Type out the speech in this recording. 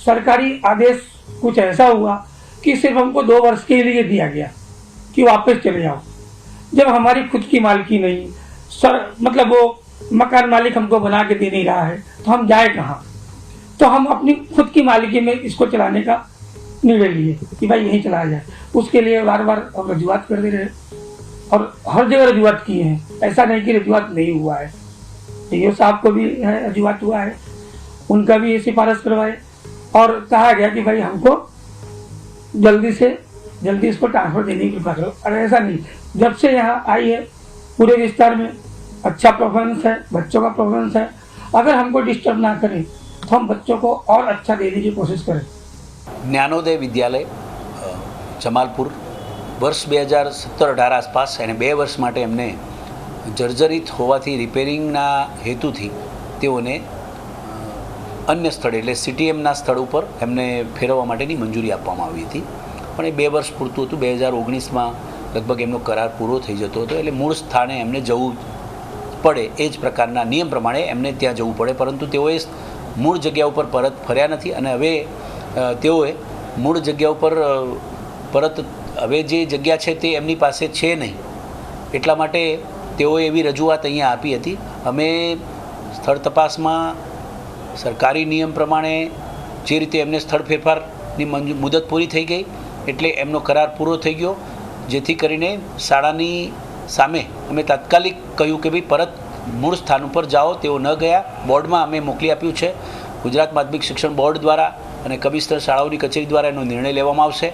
सरकारी आदेश कुछ ऐसा हुआ कि सिर्फ हमको 2 वर्ष के लिए दिया गया कि वापस चले जाओ। जब हमारी खुद की मालिकी नहीं, मतलब वो मकान मालिक हमको बना के दे नहीं रहा है, तो हम जाए कहाँ। तो हम अपनी खुद की मालिकी में इसको चलाने का निर्णय लिए कि भाई यहीं चलाया जाए। उसके लिए बार बार हम रजुआत करते रहे और हर जगह रजुआत किए हैं, ऐसा नहीं कि रजुआत नहीं हुआ है। ये साहब को भी है रजुआत हुआ है, उनका भी ये सिफारिश करवाए और कहा गया कि भाई हमको जल्दी से जल्दी इसको ट्रांसफर देने की कृपा करो। और ऐसा नहीं, जब से यहाँ आई है पूरे विस्तार में अच्छा परफॉर्मेंस है, बच्चों का परफॉर्मेंस है। अगर हमको डिस्टर्ब ना करें तो हम बच्चों को और अच्छा देने की कोशिश करें। જ્ઞાનોદય વિદ્યાલય જમાલપુર વર્ષ 2017-18 આસપાસ એને 2 વર્ષ માટે એમને જર્જરિત હોવાથી રિપેરિંગના હેતુથી તેઓને અન્ય સ્થળે એટલે સીટીએમના સ્થળ ઉપર એમને ફેરવવા માટેની મંજૂરી આપવામાં આવી હતી, પણ એ 2 વર્ષ પૂરતું હતું। 2019માં લગભગ એમનો કરાર પૂરો થઈ જતો હતો, એટલે મૂળ સ્થાને એમને જવું પડે એ જ પ્રકારના નિયમ પ્રમાણે એમને ત્યાં જવું પડે, પરંતુ તેઓએ મૂળ જગ્યા ઉપર પરત ફર્યા નથી અને હવે તેઓએ મૂળ જગ્યા ઉપર પરત હવે જે જગ્યા છે તે એમની પાસે છે નહીં, એટલા માટે તેઓએ એવી રજૂઆત અહીંયા આપી હતી। અમે સ્થળ તપાસમાં સરકારી નિયમ પ્રમાણે જે રીતે એમને સ્થળ ફેરફારની મુદત પૂરી થઈ ગઈ એટલે એમનો કરાર પૂરો થઈ ગયો, જેથી કરીને શાળાની સામે અમે તાત્કાલિક કહ્યું કે ભાઈ પરત મૂળ સ્થાન ઉપર જાઓ। તેઓ ન ગયા। બોર્ડમાં અમે મોકલી આપ્યું છે। ગુજરાત માધ્યમિક શિક્ષણ બોર્ડ દ્વારા અને કમિશનર શાળાઓની કચેરી દ્વારા એનો નિર્ણય લેવામાં આવશે।